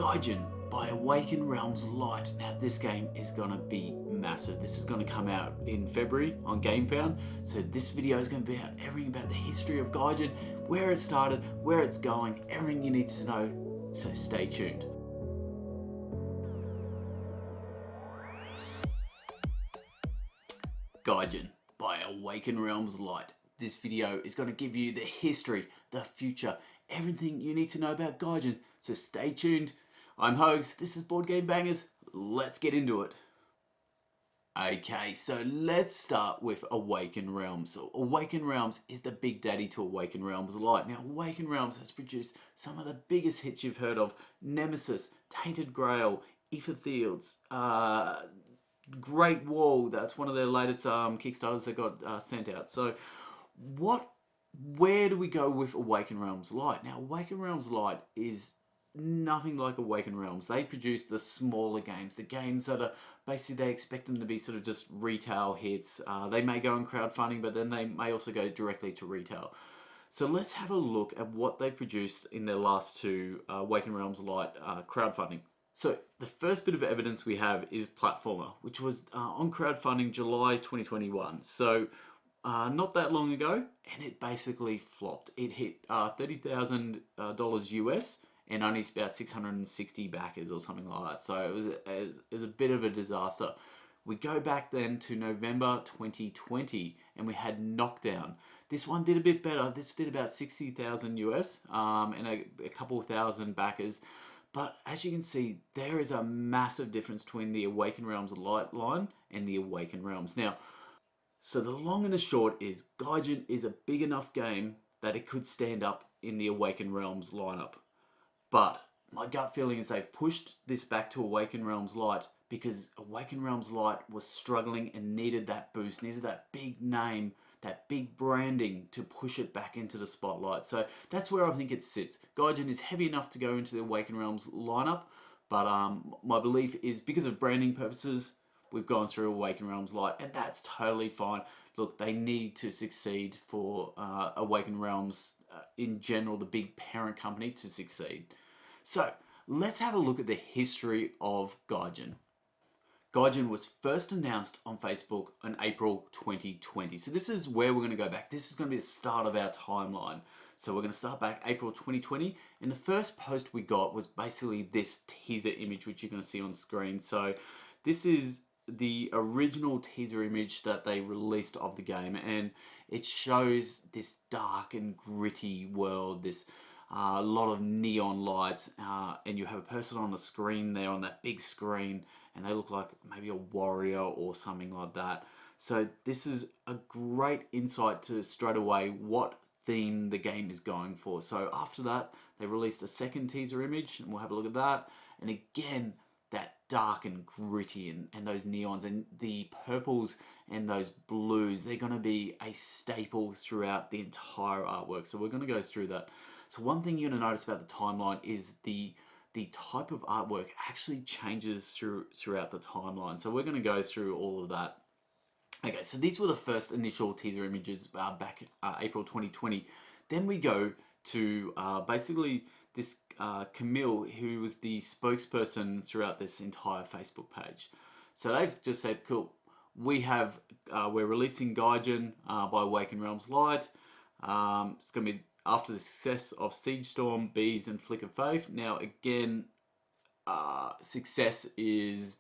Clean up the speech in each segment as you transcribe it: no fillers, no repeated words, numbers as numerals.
Gaijin by Awaken Realms Lite. Now this game is going to be massive. This is going to come out in February on Gamefound. So this video is going to be about everything about the history of Gaijin, where it started, where it's going, everything you need to know. So stay tuned. Gaijin by Awaken Realms Lite. This video is going to give you the history, the future, everything you need to know about Gaijin. So stay tuned. I'm Hoges, this is Board Game Bangers. Let's get into it. Okay, so let's start with Awaken Realms. So Awaken Realms is the big daddy to Awaken Realms Lite. Now Awaken Realms has produced some of the biggest hits you've heard of. Nemesis, Tainted Grail, Aetherfields, Great Wall. That's one of their latest Kickstarters that got sent out. So where do we go with Awaken Realms Lite? Now Awaken Realms Lite is nothing like Awaken Realms. They produce the smaller games, the games that are basically, they expect them to be sort of just retail hits. They may go on crowdfunding, but then they may also go directly to retail. So let's have a look at what they've produced in their last two Awaken Realms Lite crowdfunding. So the first bit of evidence we have is Platformer, which was on crowdfunding July 2021. So not that long ago, and it basically flopped. It hit $30,000 US and only about 660 backers or something like that. So it was a bit of a disaster. We go back then to November 2020 and we had Knockdown. This one did a bit better. This did about 60,000 US and a couple of thousand backers. But as you can see, there is a massive difference between the Awaken Realms Lite line and the Awaken Realms. Now, so the long and the short is Gaijin is a big enough game that it could stand up in the Awaken Realms lineup. But my gut feeling is they've pushed this back to Awaken Realms Lite because Awaken Realms Lite was struggling and needed that boost, needed that big name, that big branding to push it back into the spotlight. So that's where I think it sits. Gaijin is heavy enough to go into the Awaken Realms lineup, but my belief is because of branding purposes, we've gone through Awaken Realms Lite, and that's totally fine. Look, they need to succeed for Awaken Realms in general, the big parent company, to succeed. So let's have a look at the history of Gaijin. Gaijin was first announced on Facebook in April 2020. So this is where we're going to go back. This is going to be the start of our timeline. So we're going to start back April 2020. And the first post we got was basically this teaser image, which you're going to see on screen. So this is the original teaser image that they released of the game, and it shows this dark and gritty world, this a lot of neon lights, and you have a person on the screen there, on that big screen, and they look like maybe a warrior or something like that. So this is a great insight to straight away what theme the game is going for. So after that, they released a second teaser image, and we'll have a look at that. And again, that dark and gritty, and those neons and the purples and those blues, they're going to be a staple throughout the entire artwork. So we're going to go through that. So one thing you're going to notice about the timeline is the type of artwork actually changes throughout the timeline. So we're going to go through all of that. Okay, so these were the first initial teaser images back April 2020. Then we go to basically this Camille, who was the spokesperson throughout this entire Facebook page. So they've just said, cool, we're releasing Gaijin by Awaken Realms Lite. It's going to be after the success of Siege Storm, Bees, and Flick of Faith. Now again, success is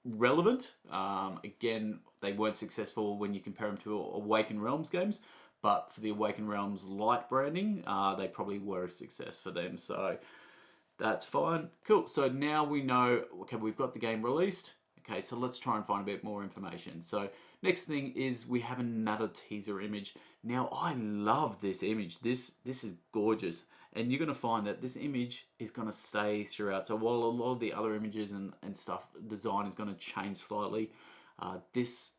relevant. Again, they weren't successful when you compare them to Awaken Realms games, but for the Awaken Realms Lite branding, they probably were a success for them. So that's fine. Cool. So now we know, okay, we've got the game released. Okay, so let's try and find a bit more information. So next thing is we have another teaser image. Now I love this image. This is gorgeous. And you're going to find that this image is going to stay throughout. So while a lot of the other images and stuff, design is going to change slightly, this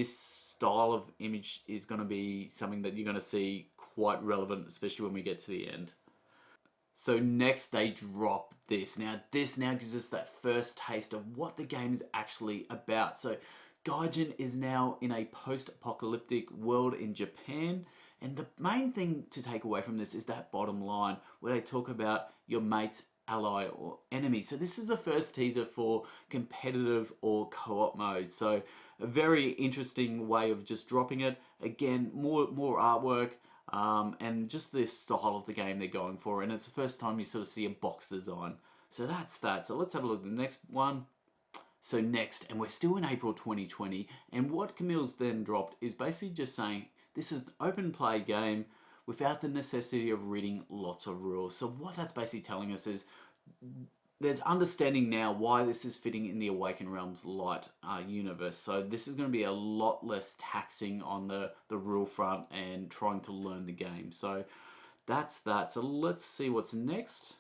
style of image is going to be something that you're going to see quite relevant, especially when we get to the end. So next they drop this. Now this gives us that first taste of what the game is actually about. So Gaijin is now in a post-apocalyptic world in Japan, and the main thing to take away from this is that bottom line where they talk about your mates ally, or enemy. So this is the first teaser for competitive or co-op mode. So a very interesting way of just dropping it. Again, more artwork, and just this style of the game they're going for. And it's the first time you sort of see a box design. So that's that. So let's have a look at the next one. So next, and we're still in April 2020, and what Camille's then dropped is basically just saying this is an open play game without the necessity of reading lots of rules. So what that's basically telling us is there's understanding now why this is fitting in the Awaken Realms Lite universe. So this is going to be a lot less taxing on the rule front and trying to learn the game. So that's that. So let's see what's next.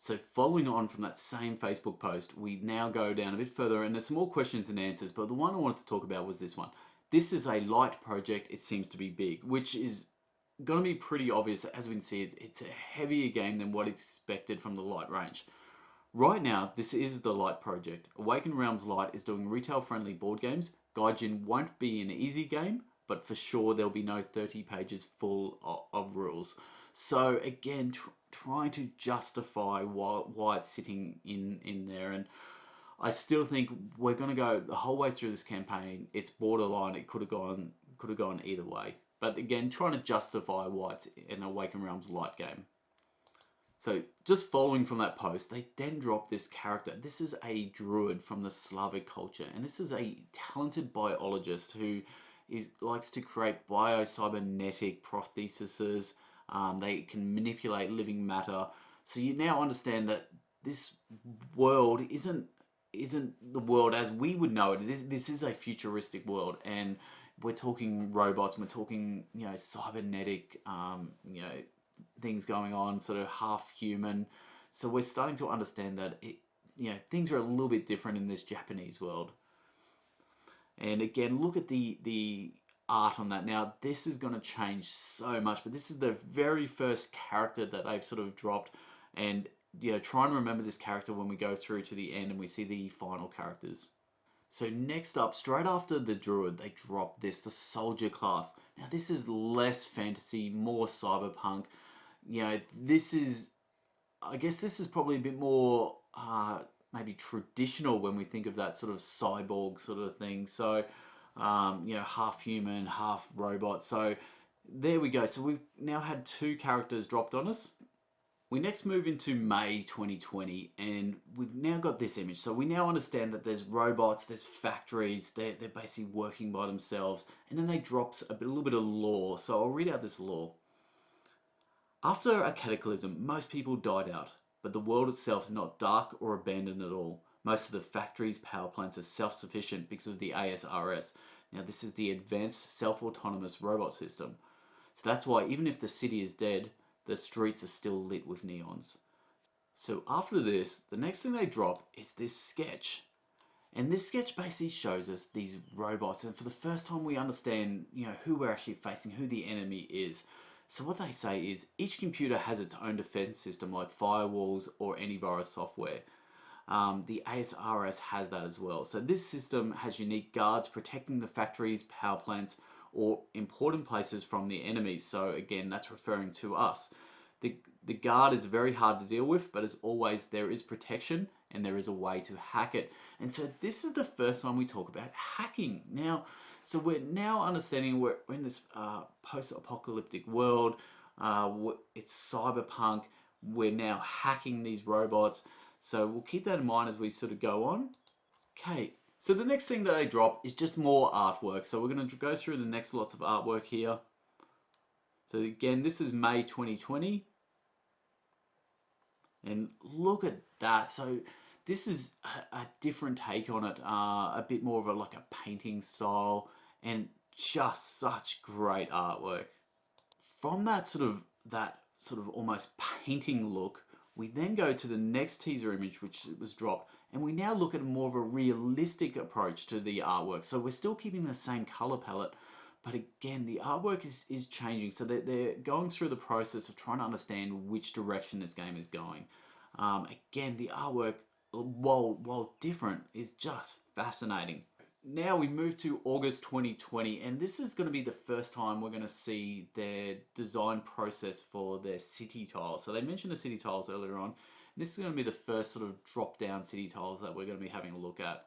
So following on from that same Facebook post, we now go down a bit further, and there's some more questions and answers, but the one I wanted to talk about was this one. This is a light project, it seems to be big, which is going to be pretty obvious. As we can see, it's a heavier game than what is expected from the light range. Right now, this is the Lite project. Awaken Realms Lite is doing retail-friendly board games. Gaijin won't be an easy game, but for sure there'll be no 30 pages full of rules. So again, trying to justify why it's sitting in there, and I still think we're going to go the whole way through this campaign. It's borderline. It could have gone either way. But again, trying to justify why it's an Awaken Realms Lite game. So just following from that post, they then drop this character. This is a druid from the Slavic culture, and this is a talented biologist who likes to create biocybernetic prostheses. They can manipulate living matter. So you now understand that this world isn't the world as we would know it. This is a futuristic world, and we're talking robots. We're talking cybernetic things going on, sort of half human. So we're starting to understand that things are a little bit different in this Japanese world. And again, look at the art on that. Now this is going to change so much, but this is the very first character that they've sort of dropped, and try and remember this character when we go through to the end and we see the final characters. So next up, straight after the druid, they drop the soldier class. Now this is less fantasy, more cyberpunk. This is, I guess this is probably a bit more maybe traditional when we think of that sort of cyborg sort of thing. So half human, half robot. So there we go. So we've now had two characters dropped on us. We next move into May 2020, and we've now got this image. So we now understand that there's robots, there's factories, they're basically working by themselves, and then they drops a little bit of lore. So I'll read out this lore. After a cataclysm, most people died out, but the world itself is not dark or abandoned at all. Most of the factories, power plants are self-sufficient because of the ASRS. Now this is the Advanced Self-Autonomous Robot System. So that's why even if the city is dead, the streets are still lit with neons. So after this, the next thing they drop is this sketch. And this sketch basically shows us these robots, and for the first time we understand, who we're actually facing, who the enemy is. So what they say is each computer has its own defense system like firewalls or antivirus software. The ASRS has that as well. So this system has unique guards protecting the factories, power plants, or important places from the enemies. So again, that's referring to us. The guard is very hard to deal with, but as always, there is protection and there is a way to hack it. And so this is the first time we talk about hacking. Now, so we're now understanding we're in this post-apocalyptic world. It's cyberpunk. We're now hacking these robots. So we'll keep that in mind as we sort of go on. Okay. So the next thing that they drop is just more artwork. So we're going to go through the next lots of artwork here. So again, this is May 2020. And look at that. So this is a different take on it. A bit more of like a painting style, and just such great artwork. From that sort of almost painting look, we then go to the next teaser image, which was dropped. And we now look at more of a realistic approach to the artwork. So we're still keeping the same color palette, but again, the artwork is changing. So they're going through the process of trying to understand which direction this game is going. Again, the artwork, while different, is just fascinating. Now we move to August 2020, and this is going to be the first time we're going to see their design process for their city tiles. So they mentioned the city tiles earlier on. This is going to be the first sort of drop-down city tiles that we're going to be having a look at.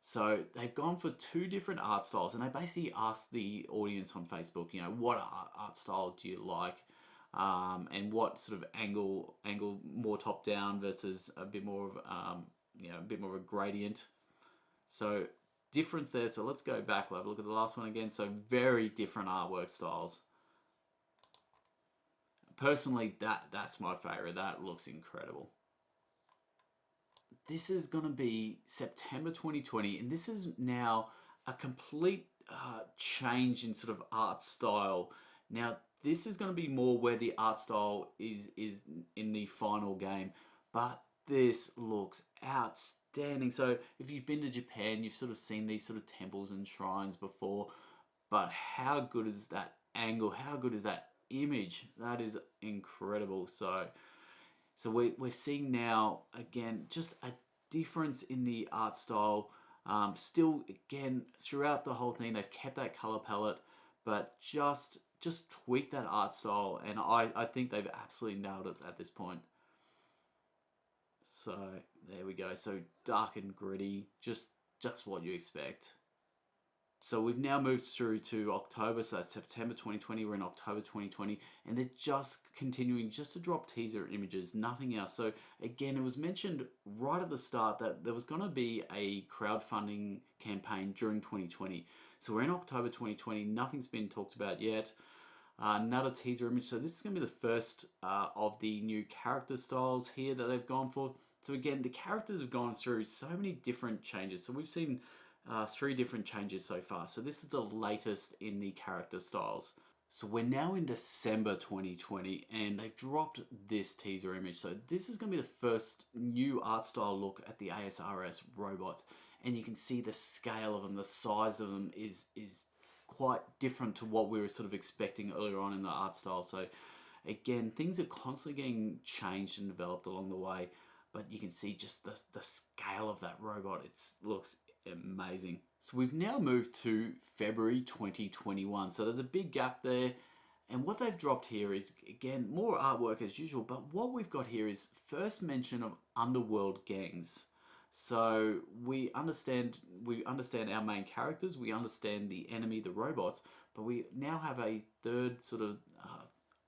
So they've gone for 2 different art styles, and they basically asked the audience on Facebook, you know, what art style do you like, and what sort of angle more top down versus a bit more of you know, a bit more of a gradient. So difference there. So let's go back. We'll have a look at the last one again. So very different artwork styles. Personally, that's my favorite. That looks incredible. This is going to be September 2020, and this is now a complete change in sort of art style. Now, this is going to be more where the art style is in the final game, but this looks outstanding. So if you've been to Japan, you've sort of seen these sort of temples and shrines before, but how good is that angle? How good is that image? That is incredible. So we're seeing now, again, just a difference in the art style. Still, again, throughout the whole thing, they've kept that color palette, but just tweak that art style, and I think they've absolutely nailed it at this point. So there we go. So dark and gritty, just what you expect. So we've now moved through to October, so that's September 2020, we're in October 2020, and they're just continuing just to drop teaser images, nothing else. So again, it was mentioned right at the start that there was going to be a crowdfunding campaign during 2020. So we're in October 2020, nothing's been talked about yet. Another teaser image, so this is going to be the first of the new character styles here that they've gone for. So again, the characters have gone through so many different changes. So we've seen 3 different changes so far. So this is the latest in the character styles. So we're now in December 2020, and they've dropped this teaser image. So this is going to be the first new art style look at the ASRS robots, and you can see the scale of them, the size of them is quite different to what we were sort of expecting earlier on in the art style. So again, things are constantly getting changed and developed along the way, but you can see just the scale of that robot. It looks amazing. So we've now moved to February 2021. So there's a big gap there. And what they've dropped here is, again, more artwork as usual. But what we've got here is first mention of Underworld Gangs. So we understand our main characters. We understand the enemy, the robots. But we now have a third sort of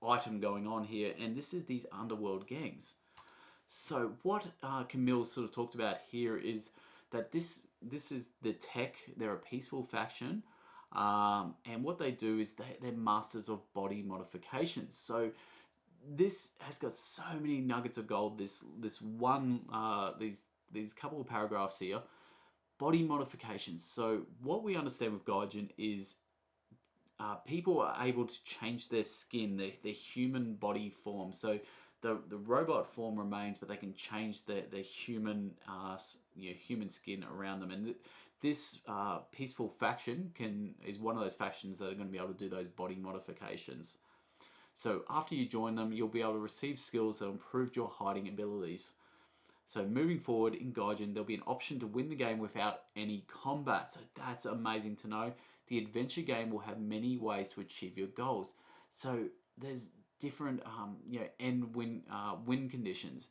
item going on here. And this is these Underworld Gangs. So what Camille sort of talked about here is that this is the tech. They're a peaceful faction, and what they do is they're masters of body modifications. So this has got so many nuggets of gold. This one these couple of paragraphs here, body modifications. So what we understand with Gaijin is people are able to change their skin, their human body form. So the robot form remains, but they can change their human human skin around them. And this peaceful faction is one of those factions that are going to be able to do those body modifications. So after you join them, you'll be able to receive skills that improve your hiding abilities. So moving forward in Gaijin, there'll be an option to win the game without any combat. So that's amazing to know. The adventure game will have many ways to achieve your goals. So there's different end win conditions.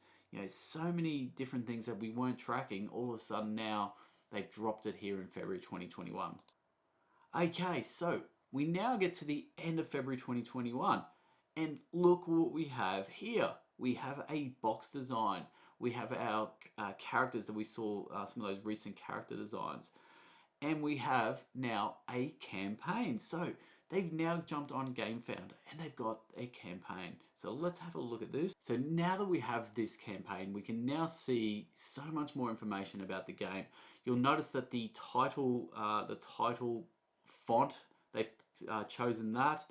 So many different things that we weren't tracking. All of a sudden now they've dropped it here in February 2021. Okay, so we now get to the end of February 2021, and look what we have here. We have a box design. We have our characters that we saw, some of those recent character designs, and we have now a campaign. So they've now jumped on Gamefound and they've got a campaign. So let's have a look at this. So now that we have this campaign, we can now see so much more information about the game. You'll notice that the title font, they've chosen that.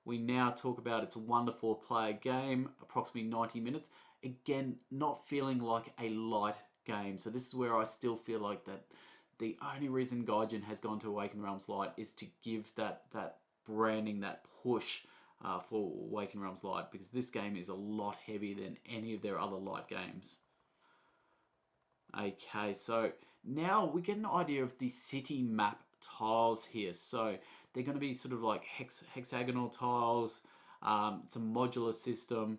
We now talk about it's a 1 to 4 player game, approximately 90 minutes. Again, not feeling like a light game. So this is where I still feel like that the only reason Gaijin has gone to Awaken Realms Lite is to give that branding, that push for Awaken Realms Lite, because this game is a lot heavier than any of their other light games. Okay, so now we get an idea of the city map tiles here. So they're going to be sort of like hexagonal tiles. It's a modular system.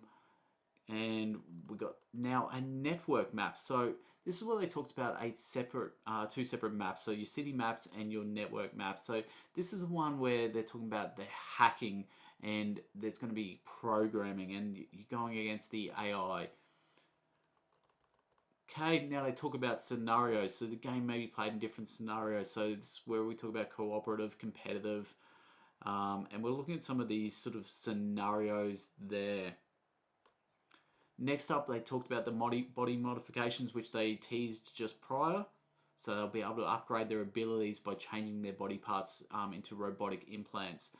and we got now a network map. So this is where they talked about a separate, two separate maps. So your city maps and your network maps. So this is one where they're talking about the hacking, and there's going to be programming, and you're going against the AI. Okay, now they talk about scenarios. So the game may be played in different scenarios. So this is where we talk about cooperative, competitive, and we're looking at some of these sort of scenarios there. Next up, they talked about the body modifications, which they teased just prior. So they'll be able to upgrade their abilities by changing their body parts into robotic implants.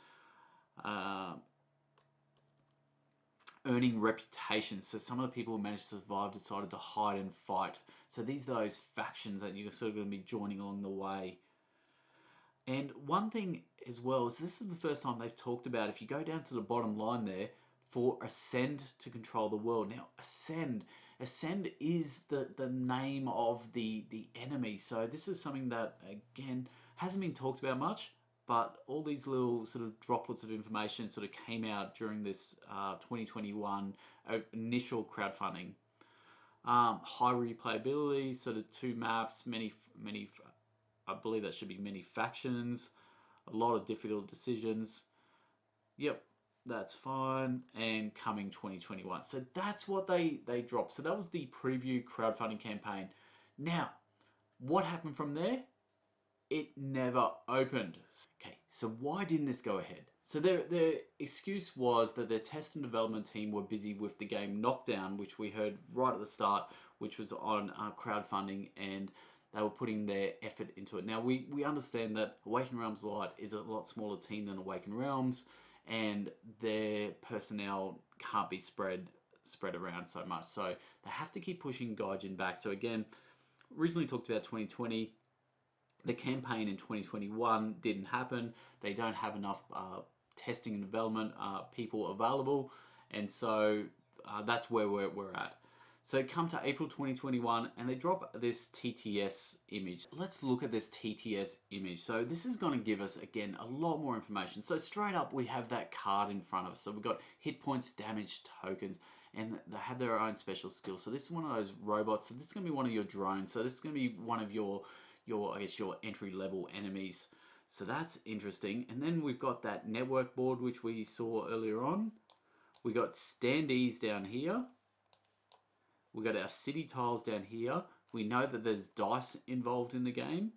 Earning reputation. So some of the people who managed to survive decided to hide and fight. So these are those factions that you're sort of going to be joining along the way. And one thing as well is this is the first time they've talked about, if you go down to the bottom line there, for Ascend to control the world. Now, Ascend is the name of the enemy. So this is something that, again, hasn't been talked about much, but all these little sort of droplets of information sort of came out during this 2021 initial crowdfunding. High replayability, sort of 2 maps, many, I believe that should be many factions, a lot of difficult decisions. Yep, that's fine. And coming 2021. So that's what they dropped. So that was the preview crowdfunding campaign. Now, what happened from there? It never opened. Okay, so why didn't this go ahead? So their excuse was that their test and development team were busy with the game Knockdown, which we heard right at the start, which was on crowdfunding, and they were putting their effort into it. Now, we understand that Awaken Realms Lite is a lot smaller team than Awaken Realms, and their personnel can't be spread around so much. So they have to keep pushing Gaijin back. So again, originally talked about 2020. The campaign in 2021 didn't happen. They don't have enough testing and development people available, and so that's where we're at. So come to April 2021 and they drop this TTS image. Let's look at this TTS image. So this is going to give us, again, a lot more information. So straight up we have that card in front of us. So we've got hit points, damage, tokens, and they have their own special skills. So this is one of those robots. So this is going to be one of your drones. So this is going to be one of your I guess your entry level enemies. So that's interesting. And then we've got that network board which we saw earlier on. We got standees down here. We got our city tiles down here. We know that there's dice involved in the game,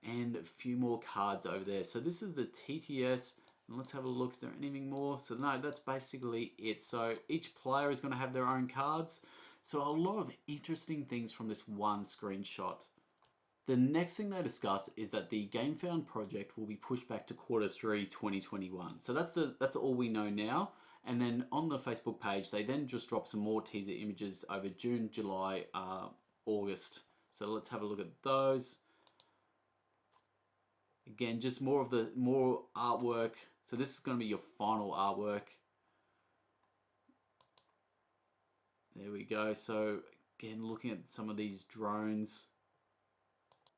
and a few more cards over there. So this is the TTS. And let's have a look. Is there anything more? So no, that's basically it. So each player is going to have their own cards. So a lot of interesting things from this one screenshot. The next thing they discuss is that the Gamefound project will be pushed back to Q3 2021. So that's all we know now. And then on the Facebook page, they then just drop some more teaser images over June, July, August. So let's have a look at those. Again, just more artwork. So this is going to be your final artwork. There we go. So again, looking at some of these drones.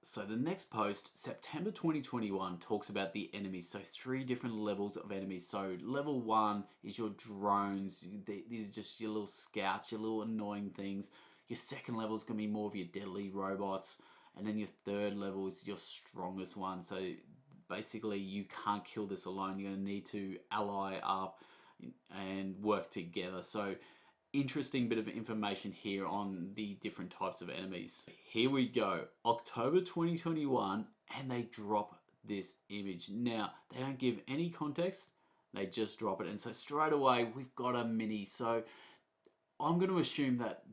So the next post, September 2021, talks about the enemies. So 3 different levels of enemies. So level 1 is your drones. These are just your little scouts, your little annoying things. Your second level is going to be more of your deadly robots. And then your third level is your strongest one. So basically you can't kill this alone. You're going to need to ally up and work together. So interesting bit of information here on the different types of enemies. Here we go, October 2021, and they drop this image. Now, they don't give any context, they just drop it. And so straight away, we've got a mini. So I'm going to assume that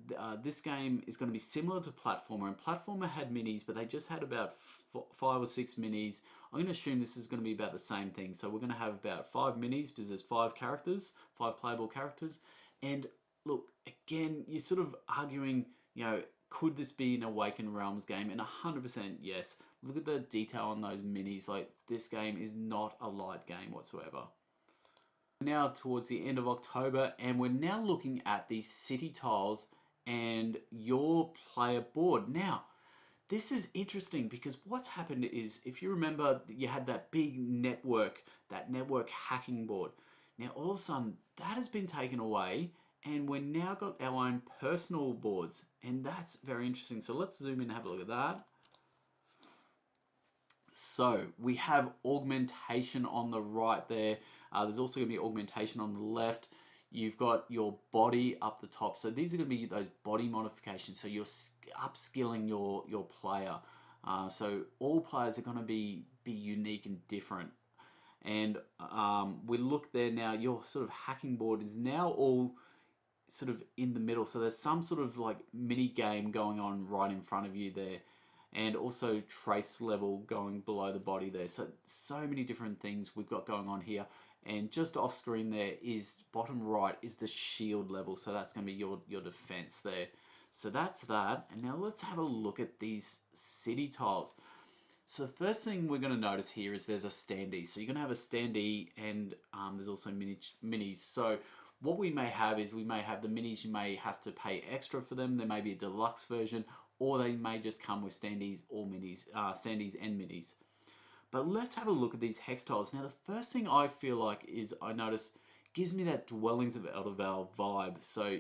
this game is going to be similar to Platformer. And Platformer had minis, but they just had about 5 or 6 minis. I'm going to assume this is going to be about the same thing. So we're going to have about 5 minis because there's 5 characters, 5 playable characters. And look, again, you're sort of arguing, you know, could this be an Awaken Realms game? And 100% yes. Look at the detail on those minis. Like, this game is not a light game whatsoever. Now towards the end of October, and we're now looking at the city tiles and your player board. Now, this is interesting because what's happened is, if you remember, you had that big network, that network hacking board. Now all of a sudden that has been taken away, And we're now got our own personal boards, and that's very interesting. So let's zoom in and have a look at that. So we have augmentation on the right there. There's also going to be augmentation on the left. You've got your body up the top. So these are going to be those body modifications. So you're upskilling your player. So all players are going to be unique and different. And we look there now, your sort of hacking board is now all sort of in the middle. So there's some sort of like mini game going on right in front of you there. And also trace level going below the body there. So many different things we've got going on here. And just off screen there is, bottom right, is the shield level. So that's going to be your defense there. So that's that. And now let's have a look at these city tiles. So the first thing we're going to notice here is there's a standee. So you're going to have a standee, and there's also minis. So what we may have is we may have the minis, you may have to pay extra for them. There may be a deluxe version, or they may just come with standees or minis, standees and minis. But let's have a look at these hex tiles. Now the first thing I feel like is I notice gives me that Dwellings of Eldervale vibe. So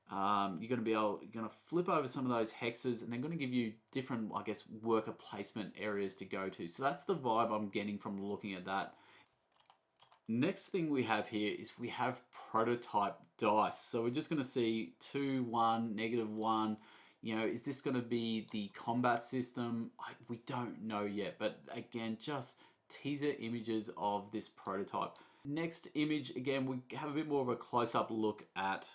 you're going to flip over some of those hexes, and they're going to give you different, I guess, worker placement areas to go to. So that's the vibe I'm getting from looking at that. Next thing we have here is we have prototype dice. So we're just going to see 2, 1, -1. You know, is this going to be the combat system? We don't know yet, but again, just teaser images of this prototype. Next image, again, we have a bit more of a close-up look at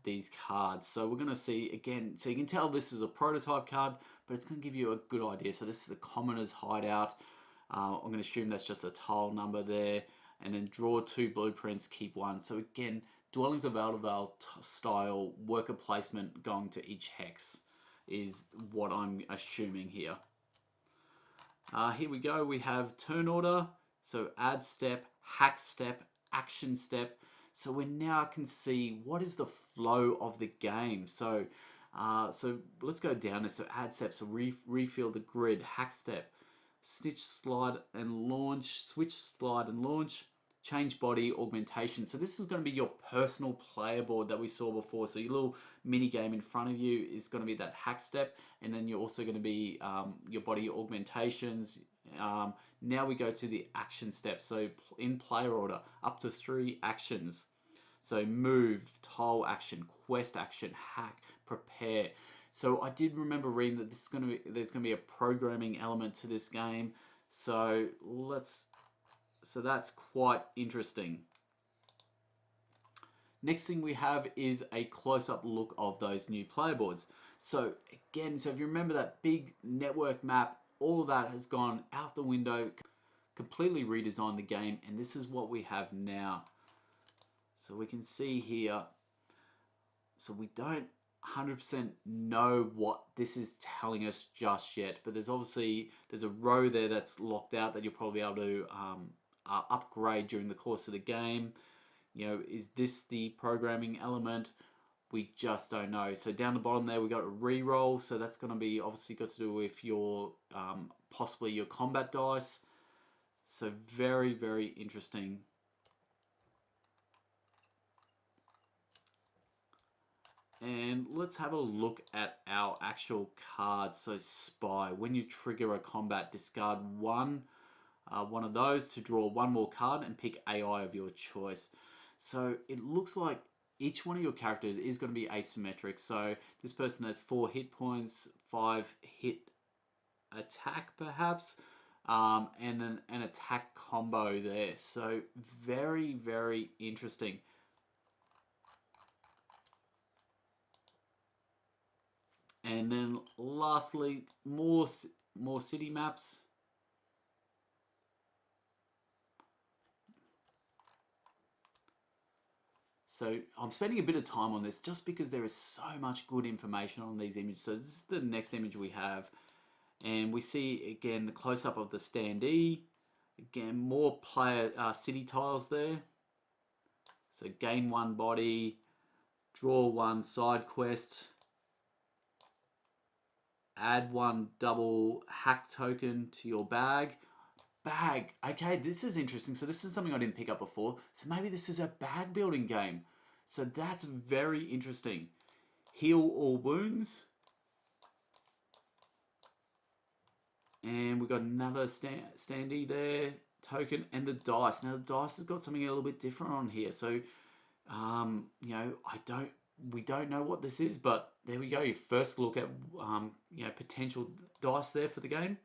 these cards. So we're going to see, again, so you can tell this is a prototype card, but it's going to give you a good idea. So this is the Commoner's Hideout. I'm going to assume that's just a tile number there. And then draw 2 blueprints, keep 1. So again, Dwellings of Eldervale style worker placement going to each hex is what I'm assuming here. Here we go. We have turn order. So add step, hack step, action step. So we now can see what is the flow of the game. So let's go down this. So add step. So refill the grid. Hack step. Snitch, slide and launch, switch, slide and launch, change body, augmentation. So this is going to be your personal player board that we saw before. So your little mini game in front of you is going to be that hack step, and then you're also going to be your body augmentations. Now we go to the action step. So in player order, up to 3 actions. So move, tile action, quest action, hack, prepare. So I did remember reading that there's going to be a programming element to this game. So that's quite interesting. Next thing we have is a close-up look of those new player boards. So again, so if you remember that big network map, all of that has gone out the window, completely redesigned the game, and this is what we have now. So we can see here, so we don't 100% know what this is telling us just yet, but there's a row there that's locked out that you'll probably be able to upgrade during the course of the game. You know, is this the programming element? We just don't know. So down the bottom there we got a reroll, so that's going to be obviously got to do with your possibly your combat dice. So very, very interesting. And let's have a look at our actual cards. So Spy, when you trigger a combat, discard one of those to draw 1 more card and pick AI of your choice. So it looks like each one of your characters is going to be asymmetric. So this person has 4 hit points, 5 hit attack perhaps, and an attack combo there. So very, very interesting. And then lastly, more city maps. So I'm spending a bit of time on this just because there is so much good information on these images. So this is the next image we have. And we see again the close-up of the standee. Again, more player city tiles there. So gain 1 body, draw 1 side quest, add 1 double hack token to your bag. Okay, this is interesting. So this is something I didn't pick up before. So maybe this is a bag building game. So that's very interesting. Heal all wounds. And we've got another standee there, token, and the dice. Now the dice has got something a little bit different on here. So, you know, we don't know what this is, but there we go. Your first look at, you know, potential dice there for the game.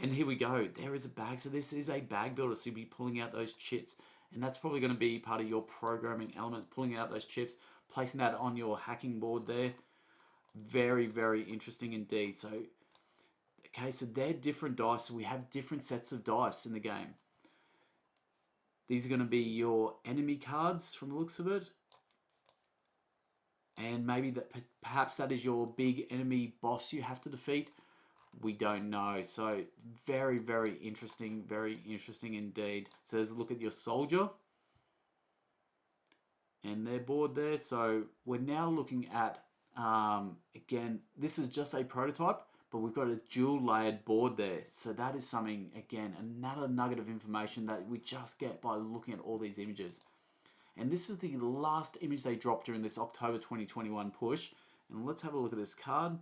And here we go. There is a bag. So this is a bag builder. So you'll be pulling out those chits. And that's probably going to be part of your programming element, pulling out those chips, placing that on your hacking board there. Very, very interesting indeed. So, okay, so they're different dice. So we have different sets of dice in the game. These are going to be your enemy cards from the looks of it. And maybe that perhaps that is your big enemy boss you have to defeat. We don't know. So very, very interesting indeed. So let's look at your soldier and their board there. So we're now looking at, again, this is just a prototype, but we've got a dual layered board there. So that is something, again, another nugget of information that we just get by looking at all these images. And this is the last image they dropped during this October 2021 push. And let's have a look at this card.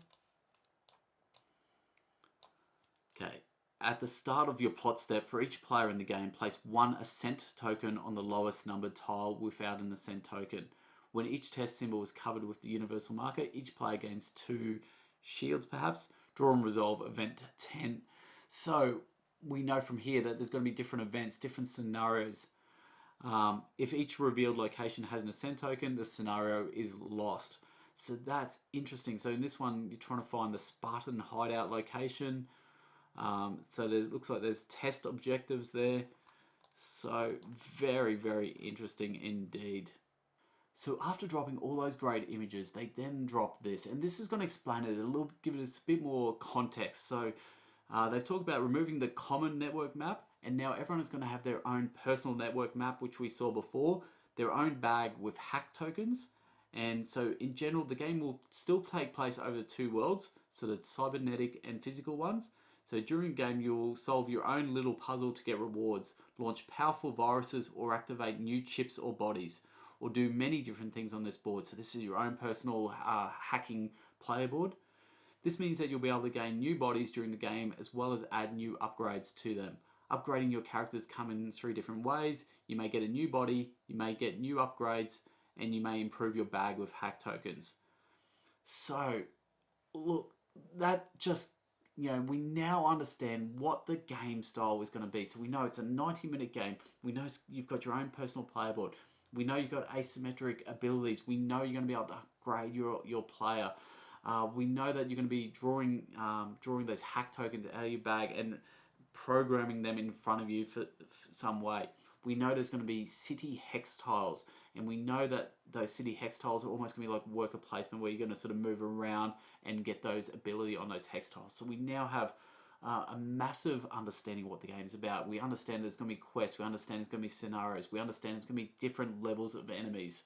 Okay, at the start of your plot step, for each player in the game, place one ascent token on the lowest numbered tile without an ascent token. When each test symbol is covered with the universal marker, each player gains 2 shields perhaps. Draw and resolve event 10. So we know from here that there's going to be different events, different scenarios. If each revealed location has an ascent token, the scenario is lost. So that's interesting. So in this one, you're trying to find the Spartan hideout location. So it looks like there's test objectives there. So very, very interesting indeed. So after dropping all those great images, they then drop this, and this is going to explain it a little, give it a bit more context. So they've talked about removing the common network map, and now everyone is going to have their own personal network map, which we saw before, their own bag with hack tokens. And so in general, the game will still take place over the 2 worlds, so the cybernetic and physical ones. So during the game, you'll solve your own little puzzle to get rewards, launch powerful viruses, or activate new chips or bodies, or do many different things on this board. So this is your own personal hacking player board. This means that you'll be able to gain new bodies during the game as well as add new upgrades to them. Upgrading your characters come in 3 different ways. You may get a new body, you may get new upgrades, and you may improve your bag with hack tokens. So, look, that just, you know, we now understand what the game style is going to be. So we know it's a 90-minute game. We know you've got your own personal player board. We know you've got asymmetric abilities. We know you're going to be able to upgrade your player. We know that you're going to be drawing those hack tokens out of your bag and programming them in front of you for some way. We know there's going to be city hex tiles, and we know that those city hex tiles are almost going to be like worker placement, where you're going to sort of move around and get those ability on those hex tiles. So we now have a massive understanding of what the game is about. We understand there's going to be quests, we understand there's going to be scenarios, we understand there's going to be different levels of enemies.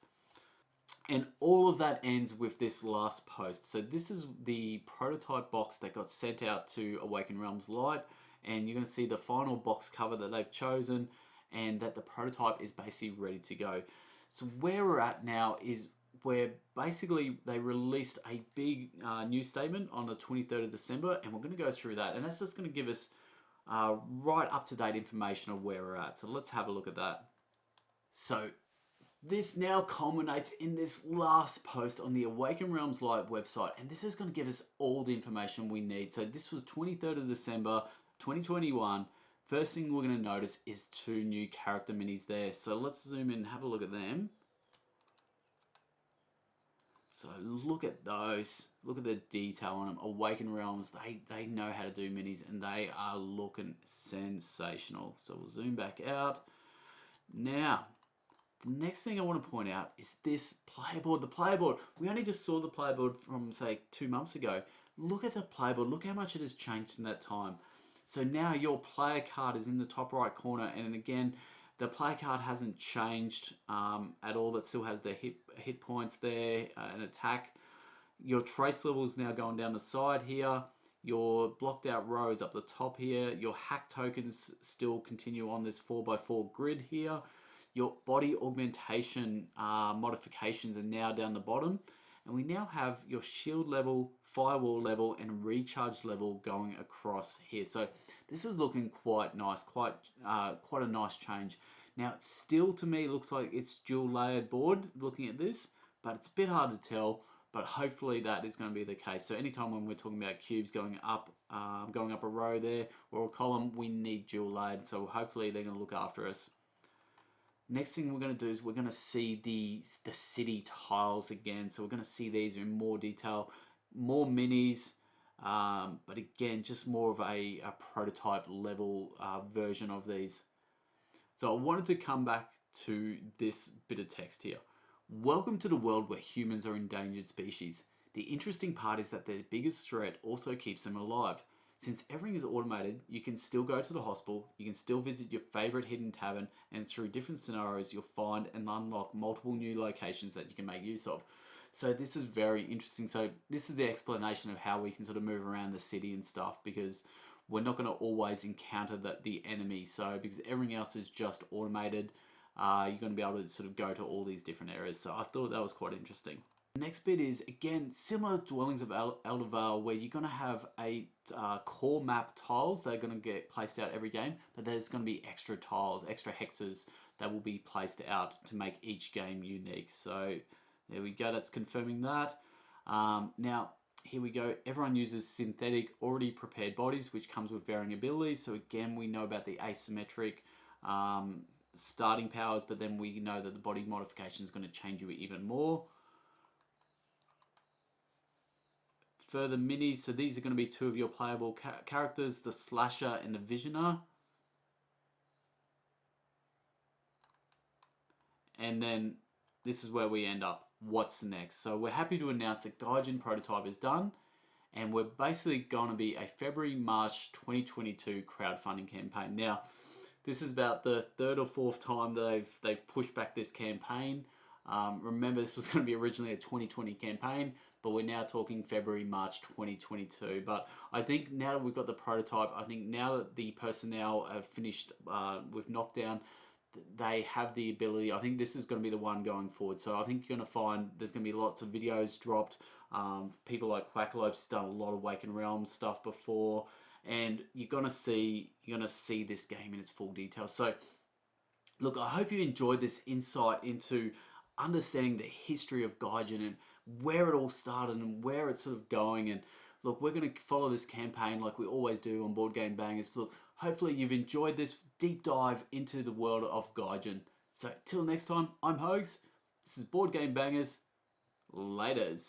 And all of that ends with this last post. So this is the prototype box that got sent out to Awaken Realms Lite, and you're going to see the final box cover that they've chosen, and that the prototype is basically ready to go. So where we're at now is where basically they released a big news statement on the 23rd of December, and we're going to go through that, and that's just going to give us right up-to-date information of where we're at. So let's have a look at that. So this now culminates in this last post on the Awaken Realms Lite website, and this is going to give us all the information we need. So this was 23rd of December 2021. First thing we're going to notice is 2 new character minis there. So let's zoom in and have a look at them. So look at those. Look at the detail on them. Awaken Realms, they know how to do minis, and they are looking sensational. So we'll zoom back out. Now, the next thing I want to point out is this playboard. The playboard, we only just saw the playboard from, say, 2 months ago. Look at the playboard. Look how much it has changed in that time. So now your player card is in the top right corner, and again, the player card hasn't changed at all. That still has the hit points there, an attack. Your trace level is now going down the side here. Your blocked out row is up the top here. Your hack tokens still continue on this 4x4 grid here. Your body augmentation modifications are now down the bottom, and we now have your shield level, firewall level, and recharge level going across here. So this is looking quite nice, quite a nice change. Now it still to me looks like it's dual layered board looking at this, but it's a bit hard to tell. But hopefully that is going to be the case. So anytime when we're talking about cubes going up a row there or a column, we need dual layered. So hopefully they're going to look after us. Next thing we're going to do is we're going to see the city tiles again. So we're going to see these in more detail, more minis, but again, just more of a prototype level version of these. So I wanted to come back to this bit of text here. Welcome to the world where humans are endangered species. The interesting part is that their biggest threat also keeps them alive. Since everything is automated, you can still go to the hospital, you can still visit your favorite hidden tavern, and through different scenarios you'll find and unlock multiple new locations that you can make use of. So this is very interesting. So this is the explanation of how we can sort of move around the city and stuff, because we're not going to always encounter the enemy. So because everything else is just automated, you're going to be able to sort of go to all these different areas. So I thought that was quite interesting. The next bit is, again, similar to Dwellings of Elder Vale, where you're going to have a core map tiles that are going to get placed out every game, but there's going to be extra tiles, extra hexes that will be placed out to make each game unique. So there we go, that's confirming that. Now, here we go. Everyone uses synthetic, already prepared bodies, which comes with varying abilities. So again, we know about the asymmetric starting powers, but then we know that the body modification is going to change you even more. Further minis, so these are going to be two of your playable characters, the Slasher and the Visioner. And then this is where we end up. What's next? So we're happy to announce that Gaijin prototype is done, and we're basically going to be a February-March 2022 crowdfunding campaign. Now, this is about the third or fourth time that they've pushed back this campaign. Remember, this was going to be originally a 2020 campaign, but we're now talking February-March 2022. But I think now that we've got the prototype, I think now that the personnel have finished with Knockdown, they have the ability. I think this is going to be the one going forward. So I think you're going to find there's going to be lots of videos dropped. People like Quackalopes done a lot of Awaken Realms stuff before, and you're gonna see this game in its full detail. So look, I hope you enjoyed this insight into understanding the history of Gaijin and where it all started and where it's sort of going. And look, we're going to follow this campaign like we always do on Board Game Bangers. But look, hopefully you've enjoyed this deep dive into the world of Gaijin. So till next time, I'm Hoges. This is Board Game Bangers. Laters.